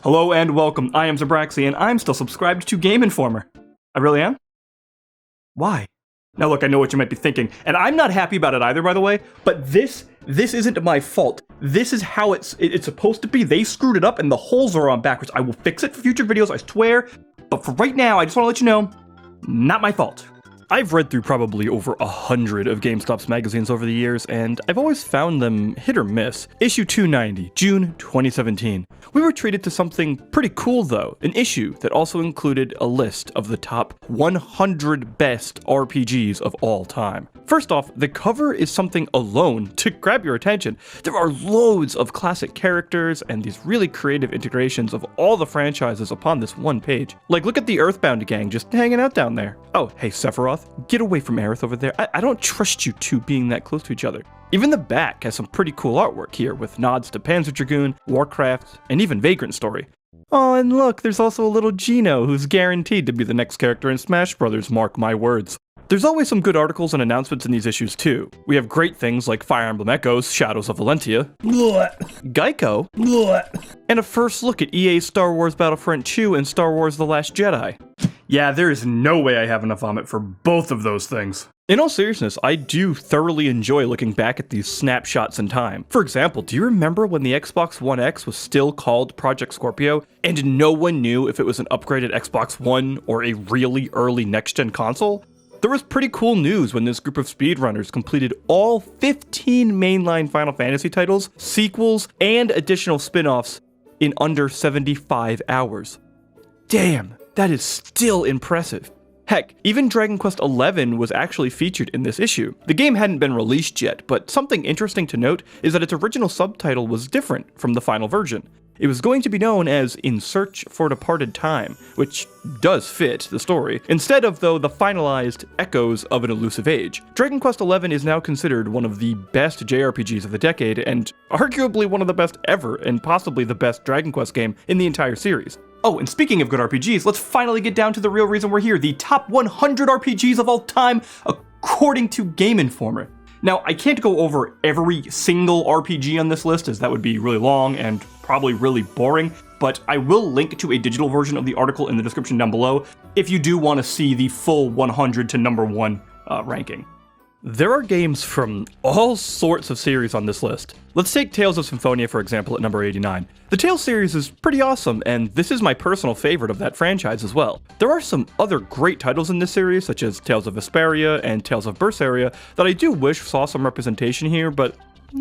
Hello and welcome, I am Zerbraxi and I'm still subscribed to GameInformer. I really am? Why? Now look, I know what you might be thinking, and I'm not happy about it either, by the way, but this isn't my fault. This is how it's supposed to be. They screwed it up and the holes are on backwards. I will fix it for future videos, I swear, but for right now, I just want to let you know, not my fault. I've read through probably over 100 of GameStop's magazines over the years, and I've always found them hit or miss. Issue 290, June 2017. We were treated to something pretty cool though, an issue that also included a list of the top 100 best RPGs of all time. First off, the cover is something alone to grab your attention. There are loads of classic characters and these really creative integrations of all the franchises upon this one page. Like, look at the Earthbound gang just hanging out down there. Oh, hey Sephiroth, get away from Aerith over there. I don't trust you two being that close to each other. Even the back has some pretty cool artwork here with nods to Panzer Dragoon, Warcraft, and even Vagrant Story. Oh, and look, there's also a little Gino who's guaranteed to be the next character in Smash Bros., mark my words. There's always some good articles and announcements in these issues too. We have great things like Fire Emblem Echoes, Shadows of Valentia, Geico, and a first look at EA's Star Wars Battlefront 2 and Star Wars The Last Jedi. Yeah, there is no way I have enough vomit for both of those things. In all seriousness, I do thoroughly enjoy looking back at these snapshots in time. For example, do you remember when the Xbox One X was still called Project Scorpio, and no one knew if it was an upgraded Xbox One or a really early next-gen console? There was pretty cool news when this group of speedrunners completed all 15 mainline Final Fantasy titles, sequels, and additional spin-offs in under 75 hours. Damn, that is still impressive. Heck, even Dragon Quest XI was actually featured in this issue. The game hadn't been released yet, but something interesting to note is that its original subtitle was different from the final version. It was going to be known as In Search for Departed Time, which does fit the story, instead of, though, the finalized Echoes of an Elusive Age. Dragon Quest XI is now considered one of the best JRPGs of the decade, and arguably one of the best ever, and possibly the best Dragon Quest game in the entire series. Oh, and speaking of good RPGs, let's finally get down to the real reason we're here, the top 100 RPGs of all time, according to GameInformer. Now, I can't go over every single RPG on this list, as that would be really long and probably really boring, but I will link to a digital version of the article in the description down below if you do want to see the full 100 to number 1 ranking. There are games from all sorts of series on this list. Let's take Tales of Symphonia, for example, at number 89. The Tales series is pretty awesome, and this is my personal favorite of that franchise as well. There are some other great titles in this series, such as Tales of Vesperia and Tales of Berseria, that I do wish saw some representation here, but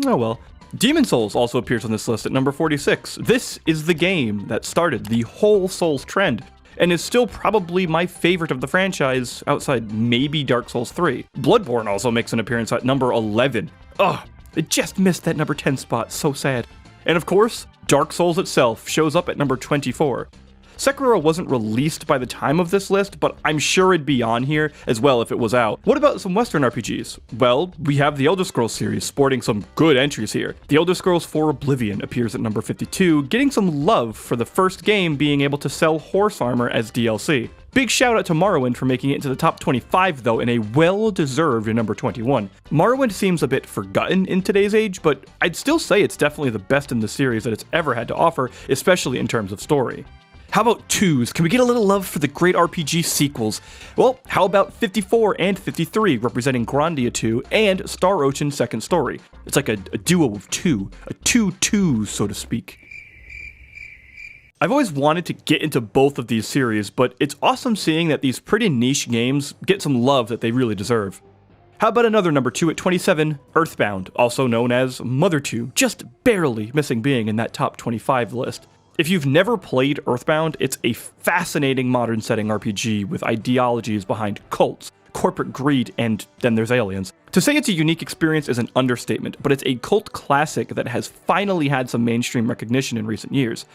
oh well. Demon Souls also appears on this list at number 46. This is the game that started the whole Souls trend, and is still probably my favorite of the franchise, outside maybe Dark Souls 3. Bloodborne also makes an appearance at number 11. Ugh, I just missed that number 10 spot, so sad. And of course, Dark Souls itself shows up at number 24. Sekiro wasn't released by the time of this list, but I'm sure it'd be on here as well if it was out. What about some Western RPGs? Well, we have the Elder Scrolls series sporting some good entries here. The Elder Scrolls 4 Oblivion appears at number 52, getting some love for the first game being able to sell horse armor as DLC. Big shout out to Morrowind for making it into the top 25 though, in a well-deserved number 21. Morrowind seems a bit forgotten in today's age, but I'd still say it's definitely the best in the series that it's ever had to offer, especially in terms of story. How about 2s? Can we get a little love for the great RPG sequels? Well, how about 54 and 53, representing Grandia 2 and Star Ocean Second Story? It's like a duo of two, a 2-2, so to speak. I've always wanted to get into both of these series, but it's awesome seeing that these pretty niche games get some love that they really deserve. How about another number 2 at 27, Earthbound, also known as Mother 2, just barely missing being in that top 25 list. If you've never played Earthbound, it's a fascinating modern setting RPG with ideologies behind cults, corporate greed, and then there's aliens. To say it's a unique experience is an understatement, but it's a cult classic that has finally had some mainstream recognition in recent years.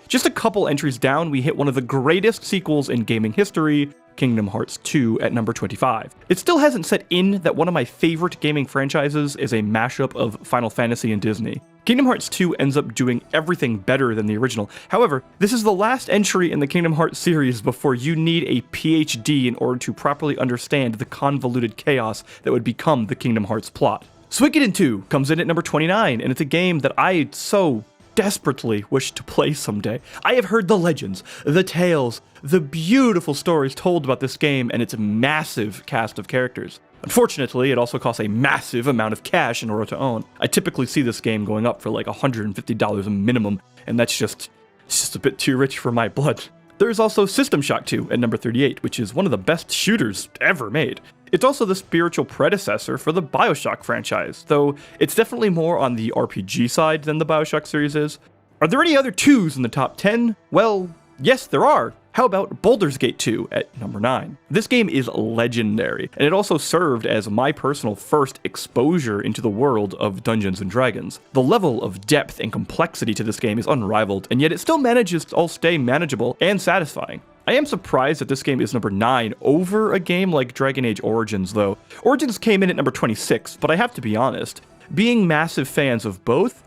Just a couple entries down, we hit one of the greatest sequels in gaming history, Kingdom Hearts 2 at number 25. It still hasn't set in that one of my favorite gaming franchises is a mashup of Final Fantasy and Disney. Kingdom Hearts 2 ends up doing everything better than the original. However, this is the last entry in the Kingdom Hearts series before you need a PhD in order to properly understand the convoluted chaos that would become the Kingdom Hearts plot. Suikoden 2 comes in at number 29, and it's a game that I so desperately wish to play someday. I have heard the legends, the tales, the beautiful stories told about this game and its massive cast of characters. Unfortunately, it also costs a massive amount of cash in order to own. I typically see this game going up for like $150 a minimum, and it's just a bit too rich for my blood. There's also System Shock 2 at number 38, which is one of the best shooters ever made. It's also the spiritual predecessor for the BioShock franchise, though it's definitely more on the RPG side than the BioShock series is. Are there any other 2s in the top 10? Well, yes, there are. How about Baldur's Gate 2 at number 9? This game is legendary, and it also served as my personal first exposure into the world of Dungeons & Dragons. The level of depth and complexity to this game is unrivaled, and yet it still manages to all stay manageable and satisfying. I am surprised that this game is number 9 over a game like Dragon Age Origins, though. Origins came in at number 26, but I have to be honest, being massive fans of both,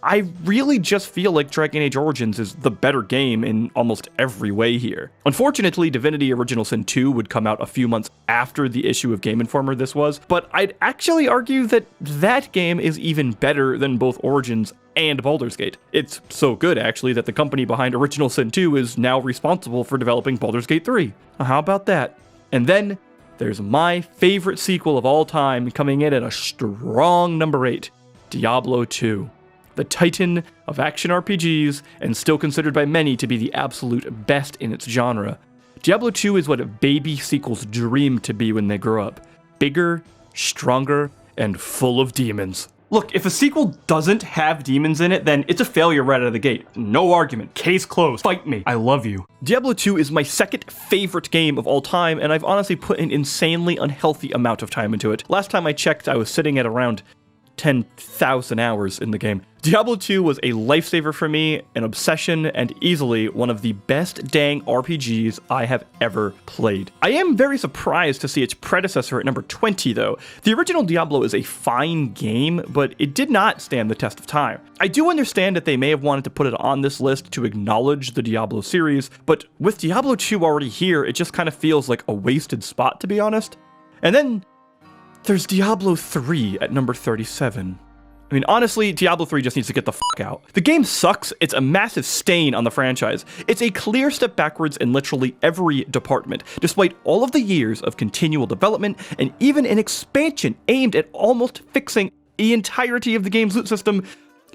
I really just feel like Dragon Age Origins is the better game in almost every way here. Unfortunately, Divinity Original Sin 2 would come out a few months after the issue of Game Informer this was, but I'd actually argue that that game is even better than both Origins and Baldur's Gate. It's so good, actually, that the company behind Original Sin 2 is now responsible for developing Baldur's Gate 3. How about that? And then, there's my favorite sequel of all time coming in at a strong number 8, Diablo 2. The titan of action RPGs, and still considered by many to be the absolute best in its genre. Diablo 2 is what baby sequels dream to be when they grow up. Bigger, stronger, and full of demons. Look, if a sequel doesn't have demons in it, then it's a failure right out of the gate. No argument. Case closed. Fight me. I love you. Diablo 2 is my second favorite game of all time, and I've honestly put an insanely unhealthy amount of time into it. Last time I checked, I was sitting at around 10,000 hours in the game. Diablo 2 was a lifesaver for me, an obsession, and easily one of the best dang RPGs I have ever played. I am very surprised to see its predecessor at number 20 though. The original Diablo is a fine game, but it did not stand the test of time. I do understand that they may have wanted to put it on this list to acknowledge the Diablo series, but with Diablo 2 already here, it just kind of feels like a wasted spot, to be honest. And then there's Diablo 3 at number 37. I mean, honestly, Diablo 3 just needs to get the fuck out. The game sucks, it's a massive stain on the franchise. It's a clear step backwards in literally every department, despite all of the years of continual development and even an expansion aimed at almost fixing the entirety of the game's loot system.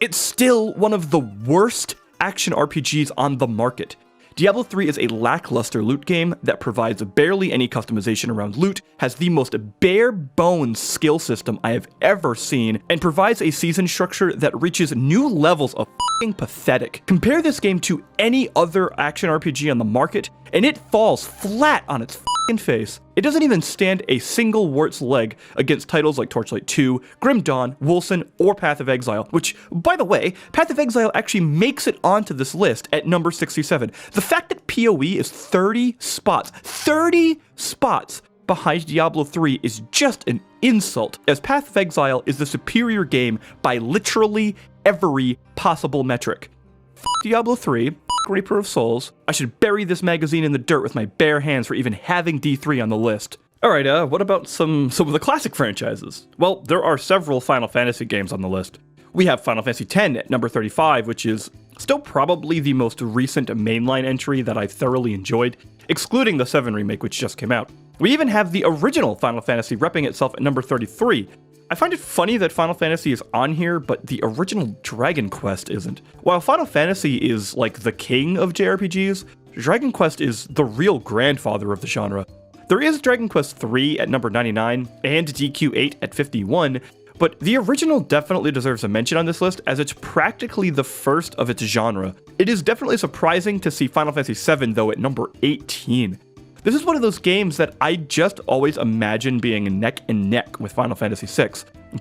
It's still one of the worst action RPGs on the market. Diablo 3 is a lackluster loot game that provides barely any customization around loot, has the most bare-bones skill system I have ever seen, and provides a season structure that reaches new levels of f***ing pathetic. Compare this game to any other action RPG on the market, and it falls flat on its f***ing face. It doesn't even stand a single wart's leg against titles like Torchlight 2, Grim Dawn, Wolcen, or Path of Exile, which, by the way, Path of Exile actually makes it onto this list at number 67. The fact that PoE is 30 spots behind Diablo 3 is just an insult, as Path of Exile is the superior game by literally every possible metric. F*** Diablo 3, Reaper of Souls. I should bury this magazine in the dirt with my bare hands for even having D3 on the list. Alright, what about some of the classic franchises? Well, there are several Final Fantasy games on the list. We have Final Fantasy X at number 35, which is still probably the most recent mainline entry that I thoroughly enjoyed, excluding the 7 remake which just came out. We even have the original Final Fantasy repping itself at number 33. I find it funny that Final Fantasy is on here, but the original Dragon Quest isn't. While Final Fantasy is like the king of JRPGs, Dragon Quest is the real grandfather of the genre. There is Dragon Quest III at number 99 and DQ8 at 51, but the original definitely deserves a mention on this list as it's practically the first of its genre. It is definitely surprising to see Final Fantasy VII though at number 18. This is one of those games that I just always imagine being neck and neck with Final Fantasy VI.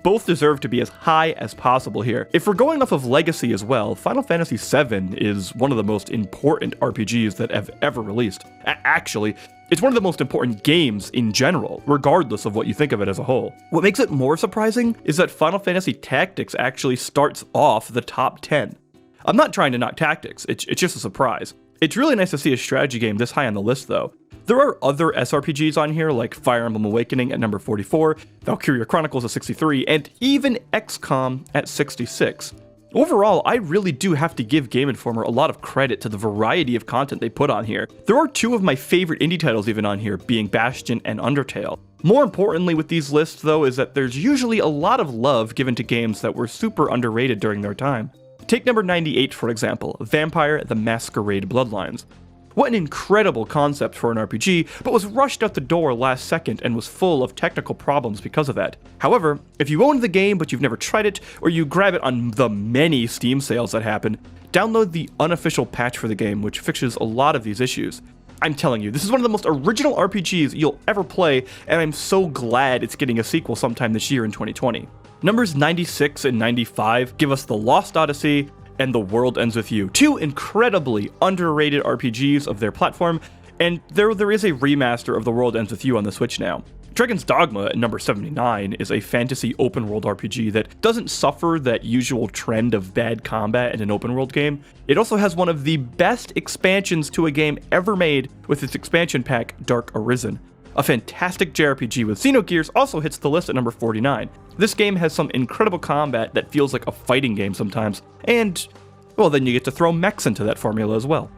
Both deserve to be as high as possible here. If we're going off of legacy as well, Final Fantasy VII is one of the most important RPGs that have ever released. Actually, it's one of the most important games in general, regardless of what you think of it as a whole. What makes it more surprising is that Final Fantasy Tactics actually starts off the top 10. I'm not trying to knock Tactics, it's just a surprise. It's really nice to see a strategy game this high on the list though. There are other SRPGs on here like Fire Emblem Awakening at number 44, Valkyria Chronicles at 63, and even XCOM at 66. Overall, I really do have to give Game Informer a lot of credit to the variety of content they put on here. There are two of my favorite indie titles even on here, being Bastion and Undertale. More importantly with these lists though is that there's usually a lot of love given to games that were super underrated during their time. Take number 98 for example, Vampire: The Masquerade Bloodlines. What an incredible concept for an RPG, but was rushed out the door last second and was full of technical problems because of that. However, if you own the game but you've never tried it, or you grab it on the many Steam sales that happen, download the unofficial patch for the game, which fixes a lot of these issues. I'm telling you, this is one of the most original RPGs you'll ever play, and I'm so glad it's getting a sequel sometime this year in 2020. Numbers 96 and 95 give us The Lost Odyssey and The World Ends With You, two incredibly underrated RPGs of their platform, and there is a remaster of The World Ends With You on the Switch now. Dragon's Dogma at number 79 is a fantasy open-world RPG that doesn't suffer that usual trend of bad combat in an open-world game. It also has one of the best expansions to a game ever made with its expansion pack, Dark Arisen. A fantastic JRPG with Xenogears also hits the list at number 49. This game has some incredible combat that feels like a fighting game sometimes, and, well, then you get to throw mechs into that formula as well.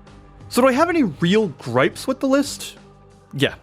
So do I have any real gripes with the list? Yeah,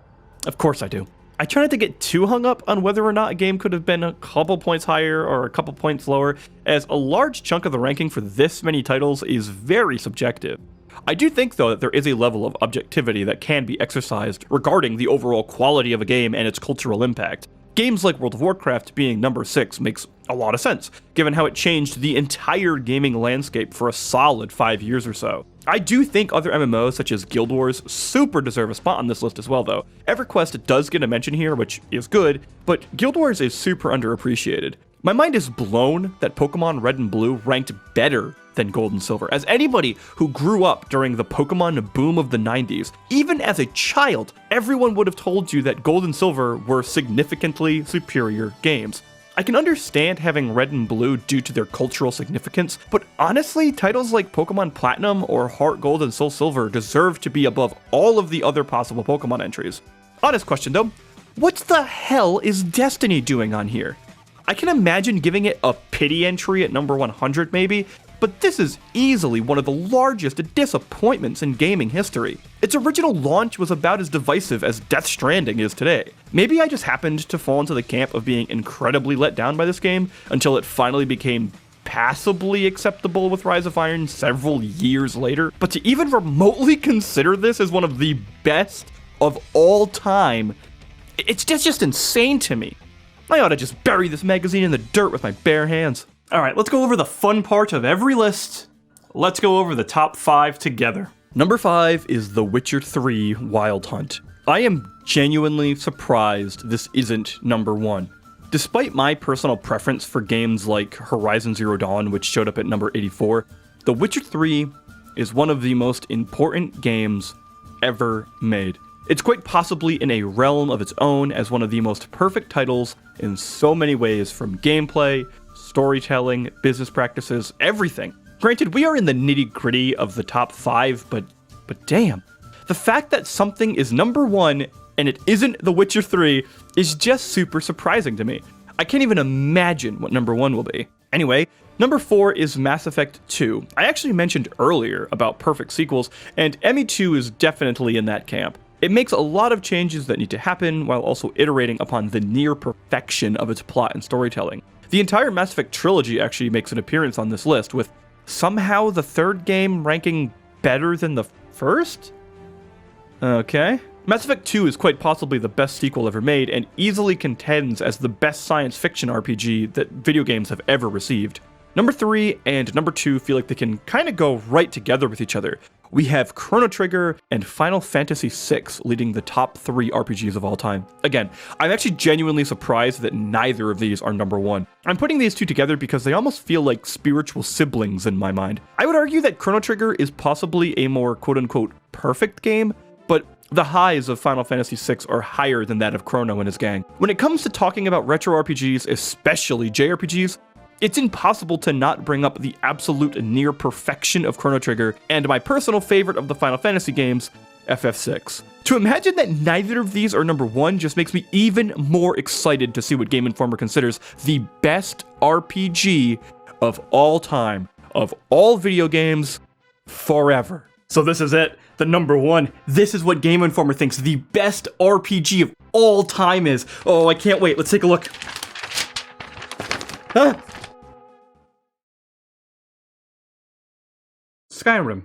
of course I do. I try not to get too hung up on whether or not a game could have been a couple points higher or a couple points lower, as a large chunk of the ranking for this many titles is very subjective. I do think, though, that there is a level of objectivity that can be exercised regarding the overall quality of a game and its cultural impact. Games like World of Warcraft being number 6 makes a lot of sense, given how it changed the entire gaming landscape for a solid 5 years or so. I do think other MMOs such as Guild Wars super deserve a spot on this list as well though. EverQuest does get a mention here, which is good, but Guild Wars is super underappreciated. My mind is blown that Pokemon Red and Blue ranked better than Gold and Silver. As anybody who grew up during the Pokemon boom of the 90s, even as a child, everyone would have told you that Gold and Silver were significantly superior games. I can understand having Red and Blue due to their cultural significance, but honestly, titles like Pokemon Platinum or Heart Gold and Soul Silver deserve to be above all of the other possible Pokemon entries. Honest question though, what the hell is Destiny doing on here? I can imagine giving it a pity entry at number 100 maybe, but this is easily one of the largest disappointments in gaming history. Its original launch was about as divisive as Death Stranding is today. Maybe I just happened to fall into the camp of being incredibly let down by this game until it finally became passably acceptable with Rise of Iron several years later, but to even remotely consider this as one of the best of all time, it's just insane to me. I ought to just bury this magazine in the dirt with my bare hands. Alright, let's go over the fun part of every list. Let's go over the top 5 together. Number 5 is The Witcher 3 Wild Hunt. I am genuinely surprised this isn't number 1. Despite my personal preference for games like Horizon Zero Dawn, which showed up at number 84, The Witcher 3 is one of the most important games ever made. It's quite possibly in a realm of its own as one of the most perfect titles in so many ways, from gameplay, storytelling, business practices, everything. Granted, we are in the nitty-gritty of the top 5, but damn. The fact that something is number 1 and it isn't The Witcher 3 is just super surprising to me. I can't even imagine what number 1 will be. Anyway, number 4 is Mass Effect 2. I actually mentioned earlier about perfect sequels, and ME2 is definitely in that camp. It makes a lot of changes that need to happen while also iterating upon the near perfection of its plot and storytelling. The entire Mass Effect trilogy actually makes an appearance on this list, with somehow the third game ranking better than the first? Okay. Mass Effect 2 is quite possibly the best sequel ever made, and easily contends as the best science fiction RPG that video games have ever received. Number 3 and number 2 feel like they can kind of go right together with each other. We have Chrono Trigger and Final Fantasy VI leading the top 3 RPGs of all time. Again, I'm actually genuinely surprised that neither of these are number 1. I'm putting these two together because they almost feel like spiritual siblings in my mind. I would argue that Chrono Trigger is possibly a more quote-unquote perfect game, but the highs of Final Fantasy VI are higher than that of Chrono and his gang. When it comes to talking about retro RPGs, especially JRPGs, it's impossible to not bring up the absolute near perfection of Chrono Trigger and my personal favorite of the Final Fantasy games, FF6. To imagine that neither of these are number 1 just makes me even more excited to see what Game Informer considers the best RPG of all time. of all video games forever. So this is it, the number one. This is what Game Informer thinks the best RPG of all time is. Oh, I can't wait. Let's take a look. Ah! Skyrim.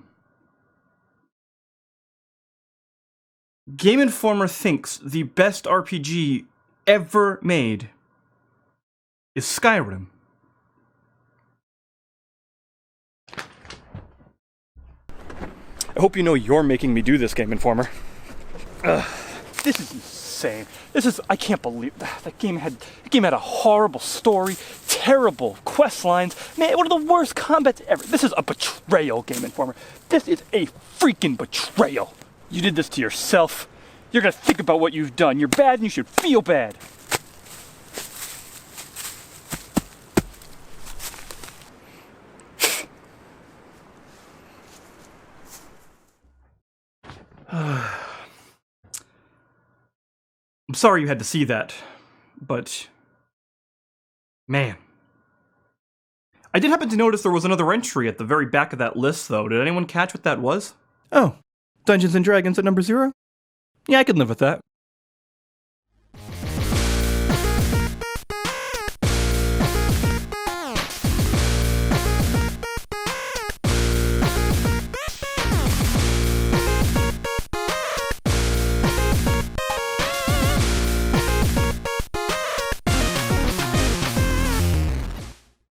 Game Informer thinks the best RPG ever made is Skyrim. I hope you know you're making me do this, Game Informer. This is insane. I can't believe that game had a horrible story, terrible quest lines, man, one of the worst combats ever. This is a betrayal, Game Informer. This is a freaking betrayal. You did this to yourself. You're gonna think about what you've done. You're bad and you should feel bad. I'm sorry you had to see that, but man. I did happen to notice there was another entry at the very back of that list, though. Did anyone catch what that was? Oh, Dungeons and Dragons at number 0? Yeah, I can live with that.